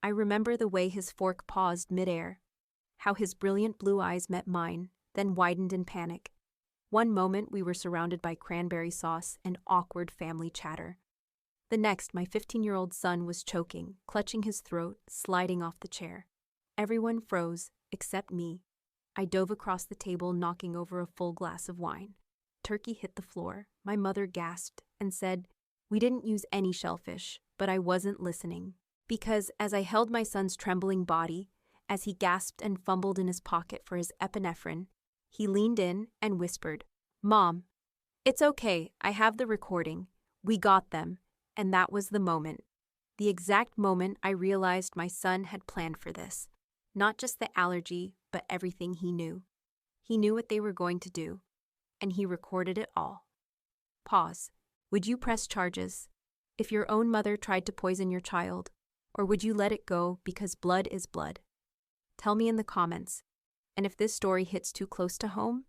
I remember the way his fork paused midair, how his brilliant blue eyes met mine, then widened in panic. One moment we were surrounded by cranberry sauce and awkward family chatter. The next, my 15-year-old son was choking, clutching his throat, sliding off the chair. Everyone froze, except me. I dove across the table, knocking over a full glass of wine. Turkey hit the floor. My mother gasped and said, "We didn't use any shellfish," but I wasn't listening. Because as I held my son's trembling body, as he gasped and fumbled in his pocket for his epinephrine, he leaned in and whispered, "Mom, it's okay, I have the recording. We got them." And that was the moment. The exact moment I realized my son had planned for this. Not just the allergy, but everything he knew. He knew what they were going to do, and he recorded it all. Pause. Would you press charges if your own mother tried to poison your child, or would you let it go because blood is blood? Tell me in the comments, and if this story hits too close to home,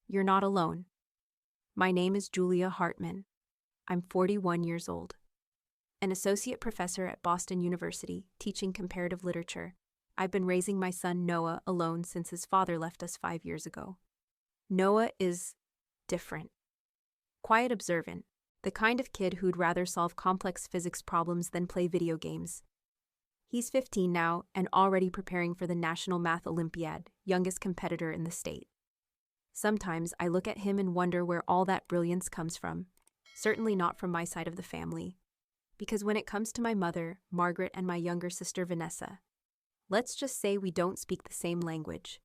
you're not alone. My name is Julia Hartman. I'm 41 years old. An associate professor at Boston University, teaching comparative literature. I've been raising my son Noah alone since his father left us 5 years ago. Noah is different. Quiet, observant, the kind of kid who'd rather solve complex physics problems than play video games. He's 15 now and already preparing for the National Math Olympiad, youngest competitor in the state. Sometimes I look at him and wonder where all that brilliance comes from. Certainly not from my side of the family. Because when it comes to my mother, Margaret, and my younger sister Vanessa, let's just say we don't speak the same language.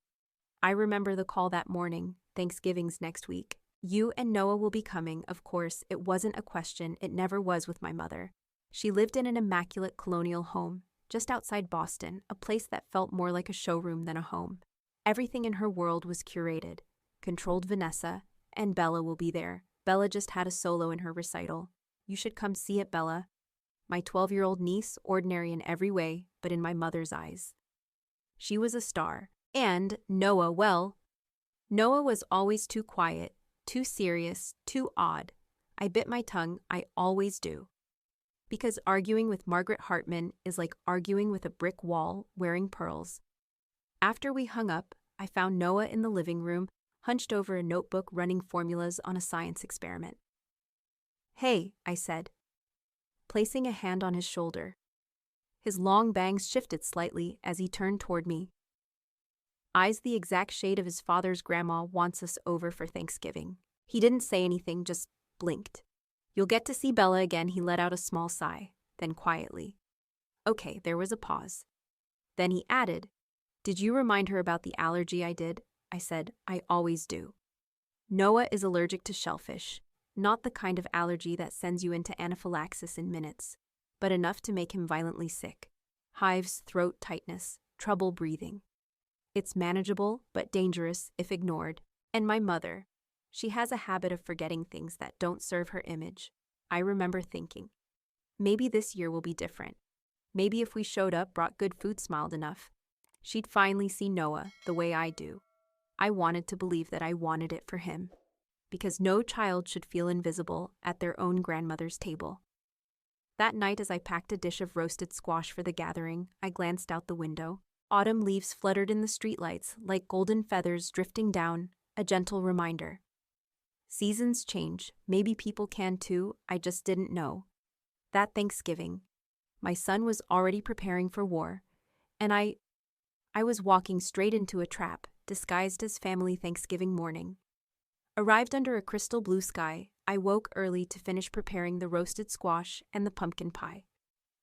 I remember the call that morning. Thanksgiving's next week. You and Noah will be coming. Of course, it wasn't a question. It never was with my mother. She lived in an immaculate colonial home, just outside Boston, a place that felt more like a showroom than a home. Everything in her world was curated, controlled. Vanessa and Bella will be there. Bella just had a solo in her recital. You should come see it, Bella. My 12-year-old niece, ordinary in every way, but in my mother's eyes. She was a star. And Noah, well, Noah was always too quiet, too serious, too odd. I bit my tongue, I always do. Because arguing with Margaret Hartman is like arguing with a brick wall wearing pearls. After we hung up, I found Noah in the living room, hunched over a notebook running formulas on a science experiment. "Hey," I said, placing a hand on his shoulder. His long bangs shifted slightly as he turned toward me. Eyes the exact shade of his father's grandma wants us over for Thanksgiving. He didn't say anything, just blinked. "You'll get to see Bella again," he let out a small sigh, then quietly. Okay, there was a pause. Then he added, "Did you remind her about the allergy I did?" I said, "I always do." Noah is allergic to shellfish. Not the kind of allergy that sends you into anaphylaxis in minutes, but enough to make him violently sick. Hives, throat tightness, trouble breathing. It's manageable, but dangerous if ignored. And my mother, she has a habit of forgetting things that don't serve her image. I remember thinking, maybe this year will be different. Maybe if we showed up, brought good food, smiled enough, she'd finally see Noah the way I do. I wanted to believe that I wanted it for him. Because no child should feel invisible at their own grandmother's table. That night, as I packed a dish of roasted squash for the gathering, I glanced out the window. Autumn leaves fluttered in the streetlights like golden feathers drifting down, a gentle reminder. Seasons change, maybe people can too, I just didn't know. That Thanksgiving, my son was already preparing for war, and I was walking straight into a trap, disguised as family Thanksgiving morning. Arrived under a crystal blue sky, I woke early to finish preparing the roasted squash and the pumpkin pie.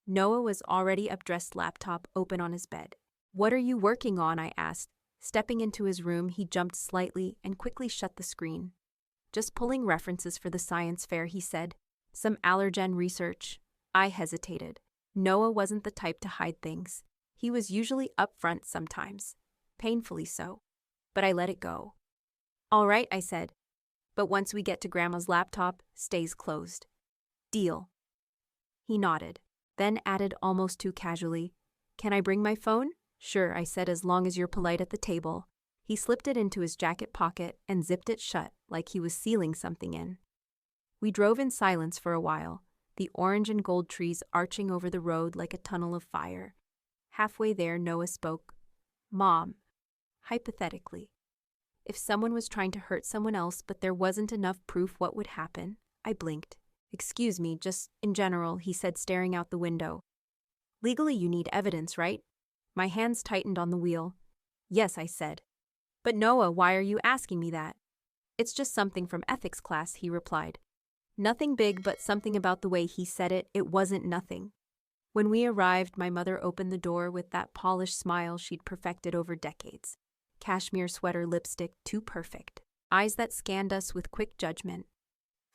Noah was already up, dressed, laptop open on his bed. "What are you working on?" I asked. Stepping into his room, he jumped slightly and quickly shut the screen. "Just pulling references for the science fair," he said. "Some allergen research." I hesitated. Noah wasn't the type to hide things. He was usually upfront sometimes, painfully so. But I let it go. "All right," I said. "But once we get to Grandma's laptop, stays closed. Deal." He nodded, then added almost too casually, "Can I bring my phone?" "Sure," I said, "as long as you're polite at the table." He slipped it into his jacket pocket and zipped it shut like he was sealing something in. We drove in silence for a while, the orange and gold trees arching over the road like a tunnel of fire. Halfway there, Noah spoke. Mom, hypothetically, if someone was trying to hurt someone else but there wasn't enough proof, what would happen? I blinked. Excuse me, just in general, he said, staring out the window. Legally, you need evidence, right? My hands tightened on the wheel. Yes, I said. But Noah, why are you asking me that? It's just something from ethics class, he replied. Nothing big, but something about the way he said it, it wasn't nothing. When we arrived, my mother opened the door with that polished smile she'd perfected over decades. Cashmere sweater, lipstick, too perfect. Eyes that scanned us with quick judgment.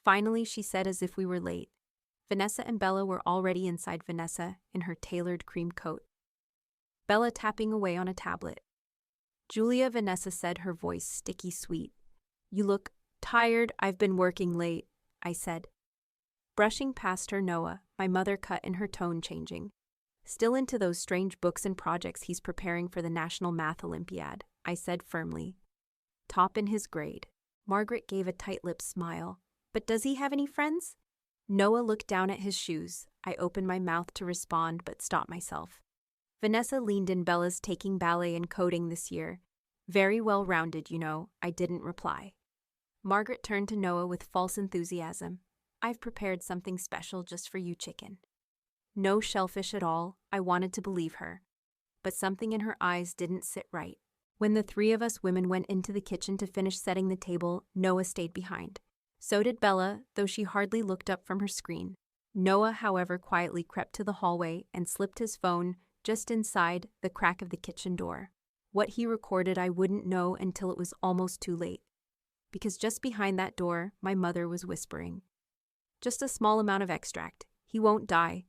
Finally, she said as if we were late. Vanessa and Bella were already inside. Vanessa in her tailored cream coat, Bella tapping away on a tablet. Julia, Vanessa said, her voice sticky sweet. You look tired. I've been working late, I said. Brushing past her, Noah, my mother cut in, her tone changing. Still into those strange books and projects he's preparing for the National Math Olympiad, I said firmly. Top in his grade. Margaret gave a tight-lipped smile. But does he have any friends? Noah looked down at his shoes. I opened my mouth to respond but stopped myself. Vanessa leaned in. Bella's taking ballet and coding this year. Very well-rounded, you know. I didn't reply. Margaret turned to Noah with false enthusiasm. I've prepared something special just for you, chicken. No shellfish at all. I wanted to believe her. But something in her eyes didn't sit right. When the three of us women went into the kitchen to finish setting the table, Noah stayed behind. So did Bella, though she hardly looked up from her screen. Noah, however, quietly crept to the hallway and slipped his phone just inside the crack of the kitchen door. What he recorded I wouldn't know until it was almost too late. Because just behind that door, my mother was whispering. Just a small amount of extract. He won't die.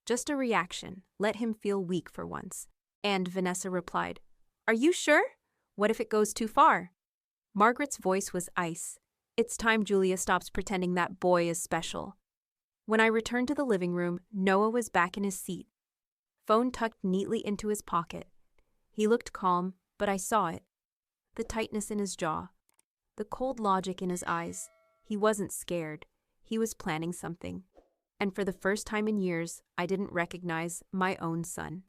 Just a reaction. Let him feel weak for once. And Vanessa replied, Are you sure? What if it goes too far? Margaret's voice was ice. It's time Julia stops pretending that boy is special. When I returned to the living room, Noah was back in his seat, phone tucked neatly into his pocket. He looked calm, but I saw it. The tightness in his jaw. The cold logic in his eyes. He wasn't scared. He was planning something. And for the first time in years, I didn't recognize my own son.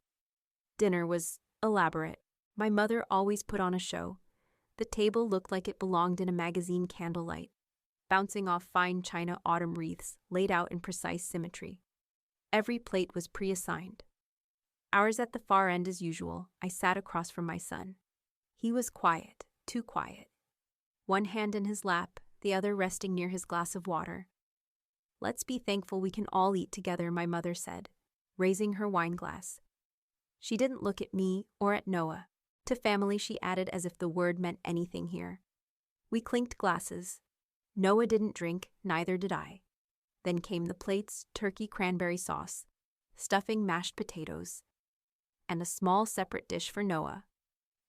Dinner was elaborate. My mother always put on a show. The table looked like it belonged in a magazine candlelight, bouncing off fine china autumn wreaths laid out in precise symmetry. Every plate was pre-assigned. Ours at the far end as usual. I sat across from my son. He was quiet, too quiet. One hand in his lap, the other resting near his glass of water. Let's be thankful we can all eat together, my mother said, raising her wine glass. She didn't look at me or at Noah. To family, she added as if the word meant anything here. We clinked glasses. Noah didn't drink, neither did I. Then came the plates, turkey cranberry sauce, stuffing mashed potatoes, and a small separate dish for Noah.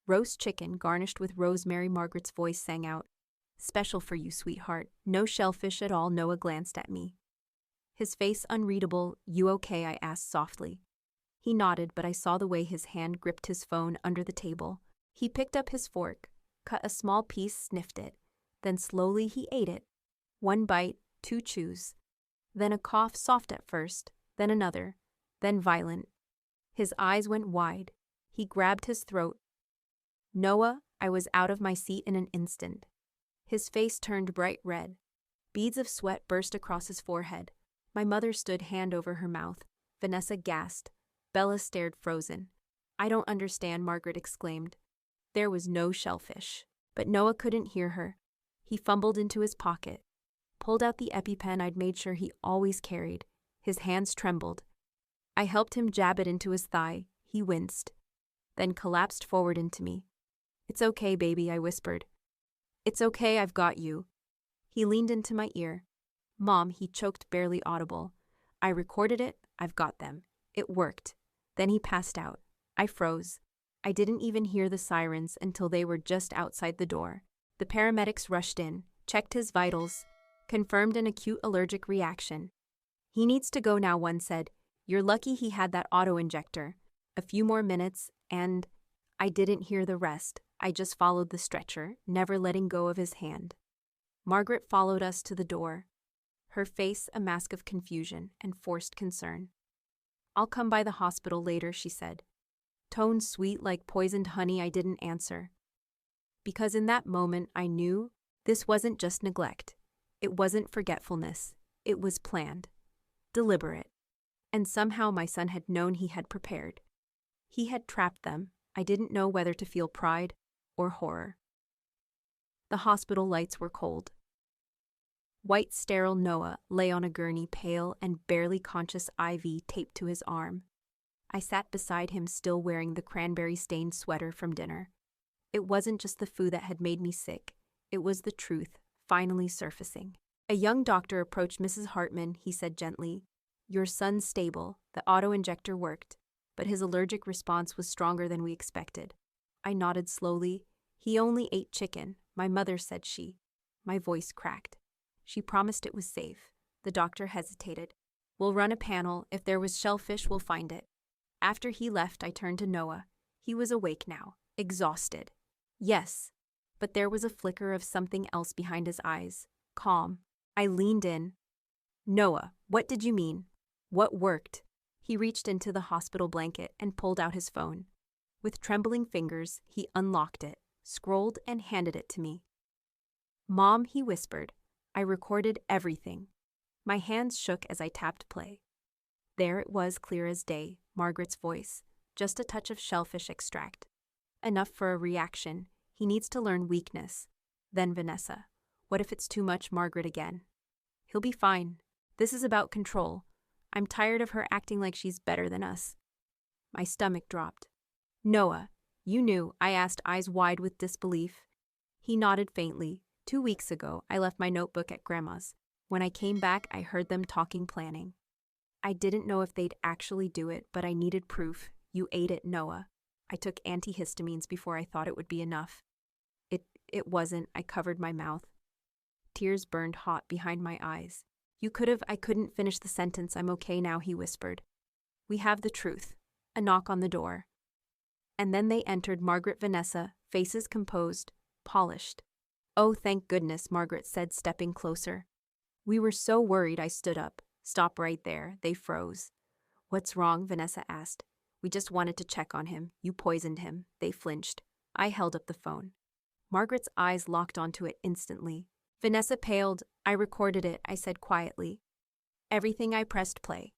Roast chicken garnished with rosemary. Margaret's voice sang out, Special for you, sweetheart. No shellfish at all. Noah glanced at me. His face unreadable. You okay? I asked softly. He nodded, but I saw the way his hand gripped his phone under the table. He picked up his fork, cut a small piece, sniffed it. Then slowly he ate it. One bite, two chews. Then a cough, soft at first, then another, then violent. His eyes went wide. He grabbed his throat. Noah, I was out of my seat in an instant. His face turned bright red. Beads of sweat burst across his forehead. My mother stood, hand over her mouth. Vanessa gasped. Bella stared frozen. I don't understand, Margaret exclaimed. There was no shellfish. But Noah couldn't hear her. He fumbled into his pocket, pulled out the EpiPen I'd made sure he always carried. His hands trembled. I helped him jab it into his thigh. He winced, then collapsed forward into me. It's okay, baby, I whispered. It's okay, I've got you. He leaned into my ear. Mom, he choked, barely audible. I recorded it. I've got them. It worked. Then he passed out. I froze. I didn't even hear the sirens until they were just outside the door. The paramedics rushed in, checked his vitals, confirmed an acute allergic reaction. He needs to go now, one said. You're lucky he had that auto-injector. A few more minutes, and I didn't hear the rest. I just followed the stretcher, never letting go of his hand. Margaret followed us to the door, her face a mask of confusion and forced concern. I'll come by the hospital later, she said. tone sweet like poisoned honey, I didn't answer. Because in that moment I knew this wasn't just neglect. It wasn't forgetfulness. It was planned, deliberate. And somehow my son had known, he had prepared. He had trapped them. I didn't know whether to feel pride or horror. The hospital lights were cold. White, sterile Noah lay on a gurney, pale and barely conscious, IV taped to his arm. I sat beside him, still wearing the cranberry-stained sweater from dinner. It wasn't just the food that had made me sick. It was the truth, finally surfacing. A young doctor approached. Mrs. Hartman, he said gently. Your son's stable. The auto-injector worked, but his allergic response was stronger than we expected. I nodded slowly. He only ate chicken, my mother said. My voice cracked. She promised it was safe. The doctor hesitated. We'll run a panel. If there was shellfish, we'll find it. After he left, I turned to Noah. He was awake now, exhausted. Yes, but there was a flicker of something else behind his eyes. Calm. I leaned in. Noah, what did you mean? What worked? He reached into the hospital blanket and pulled out his phone. With trembling fingers, he unlocked it, scrolled, and handed it to me. Mom, he whispered. I recorded everything. My hands shook as I tapped play. There it was, clear as day, Margaret's voice, just a touch of shellfish extract. Enough for a reaction. He needs to learn weakness. Then Vanessa. What if it's too much? Margaret again. He'll be fine. This is about control. I'm tired of her acting like she's better than us. My stomach dropped. Noah, you knew, I asked, eyes wide with disbelief. He nodded faintly. 2 weeks ago, I left my notebook at Grandma's. When I came back, I heard them talking planning. I didn't know if they'd actually do it, but I needed proof. You ate it, Noah. I took antihistamines before I thought it would be enough. It wasn't. I covered my mouth. Tears burned hot behind my eyes. I couldn't finish the sentence. I'm okay now, he whispered. We have the truth. A knock on the door. And then they entered, Margaret, Vanessa, faces composed, polished. Oh, thank goodness, Margaret said, stepping closer. We were so worried. I stood up. Stop right there. They froze. What's wrong? Vanessa asked. We just wanted to check on him. You poisoned him. They flinched. I held up the phone. Margaret's eyes locked onto it instantly. Vanessa paled. I recorded it, I said quietly. Everything. I pressed play.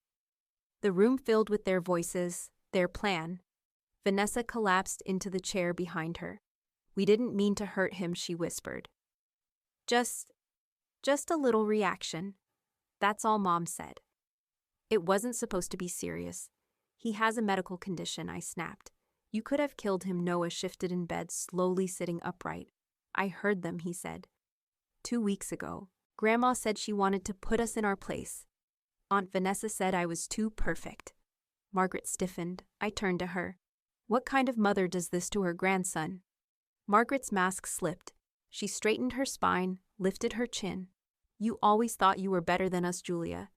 The room filled with their voices, their plan. Vanessa collapsed into the chair behind her. We didn't mean to hurt him, she whispered. Just a little reaction. That's all Mom said. It wasn't supposed to be serious. He has a medical condition, I snapped. You could have killed him. Noah shifted in bed, slowly sitting upright. I heard them, he said. 2 weeks ago, Grandma said she wanted to put us in our place. Aunt Vanessa said I was too perfect. Margaret stiffened. I turned to her. What kind of mother does this to her grandson? Margaret's mask slipped. She straightened her spine, lifted her chin. You always thought you were better than us, Julia.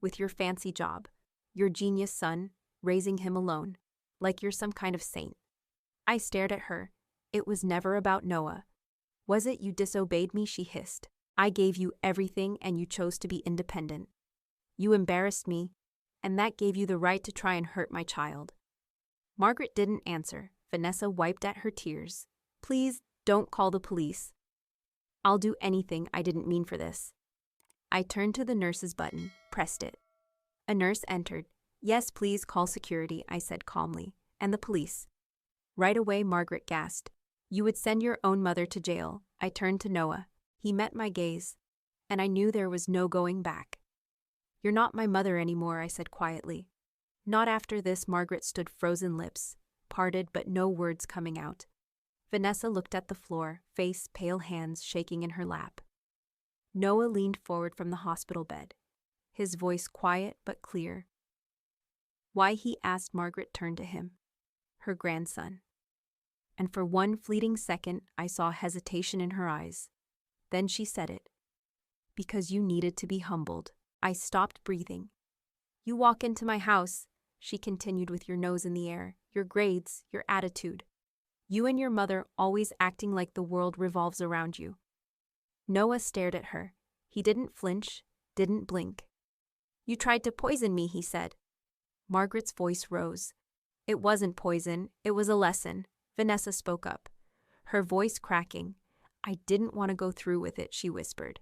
With your fancy job, your genius son, raising him alone, like you're some kind of saint. I stared at her. It was never about Noah. Was it? You disobeyed me, she hissed. I gave you everything and you chose to be independent. You embarrassed me, and that gave you the right to try and hurt my child. Margaret didn't answer. Vanessa wiped at her tears. Please, don't call the police. I'll do anything. I didn't mean for this. I turned to the nurse's button, pressed it. A nurse entered. Yes, please call security, I said calmly. And the police. Right away, Margaret gasped. You would send your own mother to jail. I turned to Noah. He met my gaze, and I knew there was no going back. You're not my mother anymore, I said quietly. Not after this. Margaret stood, frozen lips, parted but no words coming out. Vanessa looked at the floor, face, pale, hands shaking in her lap. Noah leaned forward from the hospital bed, his voice quiet but clear. Why, he asked. Margaret turned to him. Her grandson. And for one fleeting second, I saw hesitation in her eyes. Then she said it. Because you needed to be humbled. I stopped breathing. You walk into my house, she continued, with your nose in the air, your grades, your attitude. You and your mother always acting like the world revolves around you. Noah stared at her. He didn't flinch, didn't blink. You tried to poison me, he said. Margaret's voice rose. It wasn't poison, it was a lesson, Vanessa spoke up, her voice cracking. I didn't want to go through with it, she whispered.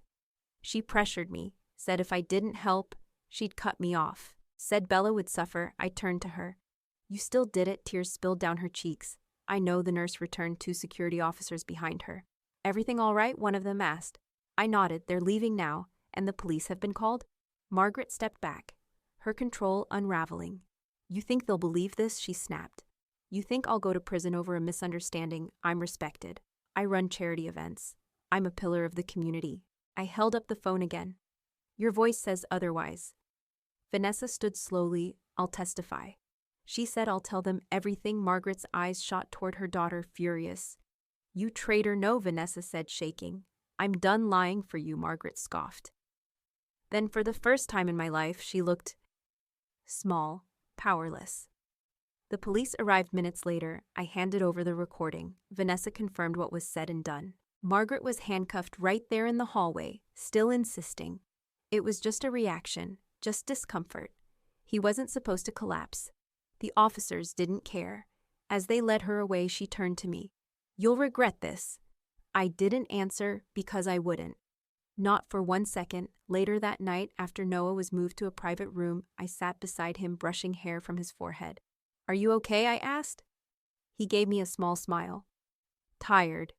She pressured me, said if I didn't help, she'd cut me off. Said Bella would suffer. I turned to her. You still did it, tears spilled down her cheeks. I know, the nurse returned, 2 security officers behind her. Everything all right? One of them asked. I nodded. They're leaving now. And the police have been called? Margaret stepped back, her control unraveling. You think they'll believe this? She snapped. You think I'll go to prison over a misunderstanding? I'm respected. I run charity events. I'm a pillar of the community. I held up the phone again. Your voice says otherwise. Vanessa stood slowly. I'll testify. She said I'll tell them everything. Margaret's eyes shot toward her daughter, furious. You traitor. No, Vanessa said, shaking. I'm done lying for you, Margaret scoffed. Then for the first time in my life, she looked small, powerless. The police arrived minutes later. I handed over the recording. Vanessa confirmed what was said and done. Margaret was handcuffed right there in the hallway, still insisting. It was just a reaction, just discomfort. He wasn't supposed to collapse. The officers didn't care. As they led her away, she turned to me. You'll regret this. I didn't answer because I wouldn't. Not for 1 second. Later that night, after Noah was moved to a private room, I sat beside him, brushing hair from his forehead. Are you okay? I asked. He gave me a small smile. Tired.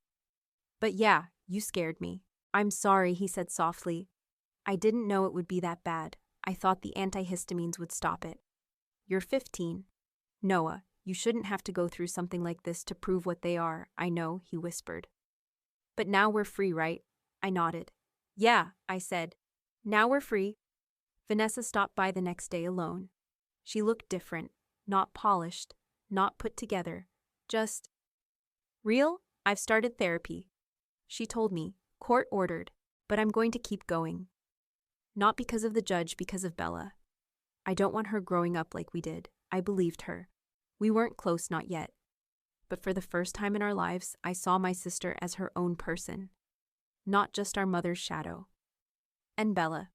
But yeah, you scared me. I'm sorry, he said softly. I didn't know it would be that bad. I thought the antihistamines would stop it. You're 15. Noah, you shouldn't have to go through something like this to prove what they are. I know, he whispered. But now we're free, right? I nodded. Yeah, I said. Now we're free. Vanessa stopped by the next day alone. She looked different, not polished, not put together, just real. I've started therapy. She told me, court ordered, but I'm going to keep going. Not because of the judge, because of Bella. I don't want her growing up like we did. I believed her. We weren't close, not yet. But for the first time in our lives, I saw my sister as her own person, not just our mother's shadow. And Bella.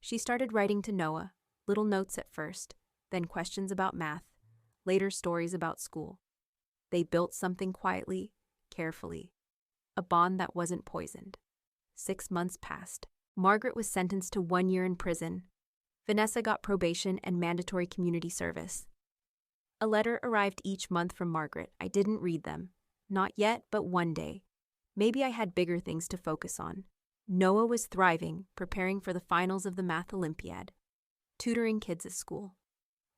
She started writing to Noah, little notes at first, then questions about math, later stories about school. They built something quietly, carefully. A bond that wasn't poisoned. 6 months passed. Margaret was sentenced to 1 year in prison. Vanessa got probation and mandatory community service. A letter arrived each month from Margaret. I didn't read them. Not yet, but one day. Maybe I had bigger things to focus on. Noah was thriving, preparing for the finals of the math Olympiad. Tutoring kids at school.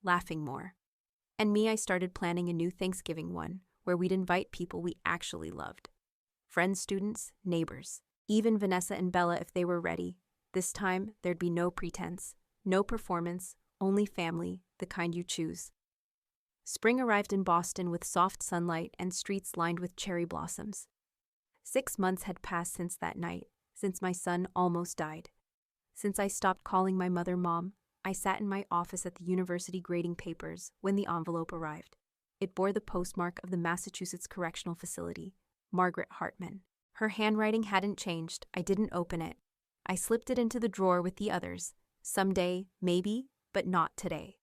Laughing more. And me, I started planning a new Thanksgiving one, where we'd invite people we actually loved. Friends, students, neighbors. Even Vanessa and Bella if they were ready. This time, there'd be no pretense, no performance, only family, the kind you choose. Spring arrived in Boston with soft sunlight and streets lined with cherry blossoms. 6 months had passed since that night, since my son almost died. Since I stopped calling my mother Mom, I sat in my office at the university grading papers when the envelope arrived. It bore the postmark of the Massachusetts Correctional Facility, Margaret Hartman. Her handwriting hadn't changed. I didn't open it. I slipped it into the drawer with the others. Someday, maybe, but not today.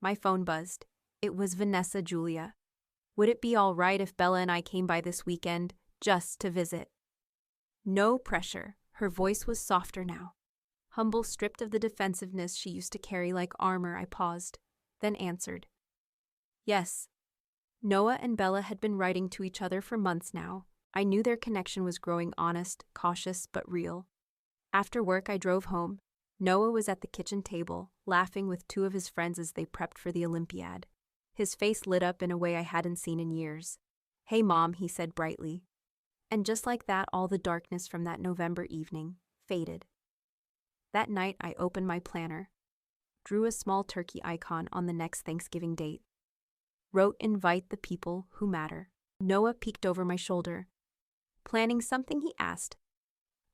My phone buzzed. It was Vanessa. Julia. Would it be all right if Bella and I came by this weekend, just to visit? No pressure. Her voice was softer now. Humble, stripped of the defensiveness she used to carry like armor. I paused, then answered. Yes. Noah and Bella had been writing to each other for months now. I knew their connection was growing, honest, cautious, but real. After work, I drove home. Noah was at the kitchen table, laughing with 2 of his friends as they prepped for the Olympiad. His face lit up in a way I hadn't seen in years. Hey, Mom, he said brightly. And just like that, all the darkness from that November evening faded. That night, I opened my planner, drew a small turkey icon on the next Thanksgiving date, wrote invite the people who matter. Noah peeked over my shoulder. Planning something, he asked.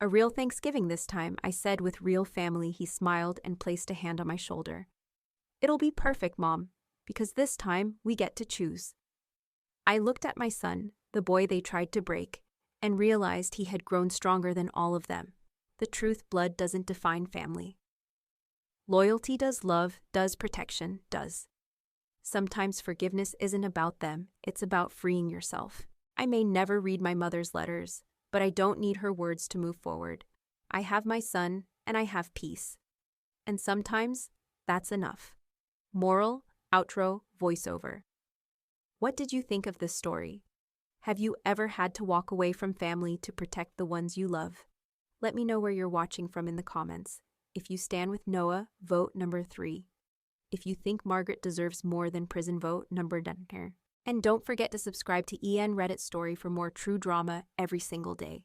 A real Thanksgiving this time, I said, with real family. He smiled and placed a hand on my shoulder. It'll be perfect, Mom, because this time we get to choose. I looked at my son, the boy they tried to break, and realized he had grown stronger than all of them. The truth, blood doesn't define family. Loyalty does, love does, protection does. Sometimes forgiveness isn't about them, it's about freeing yourself. I may never read my mother's letters, but I don't need her words to move forward. I have my son, and I have peace. And sometimes, that's enough. Moral, outro, voiceover. What did you think of this story? Have you ever had to walk away from family to protect the ones you love? Let me know where you're watching from in the comments. If you stand with Noah, vote number 3. If you think Margaret deserves more than prison, vote number 10. And don't forget to subscribe to EN Reddit Story for more true drama every single day.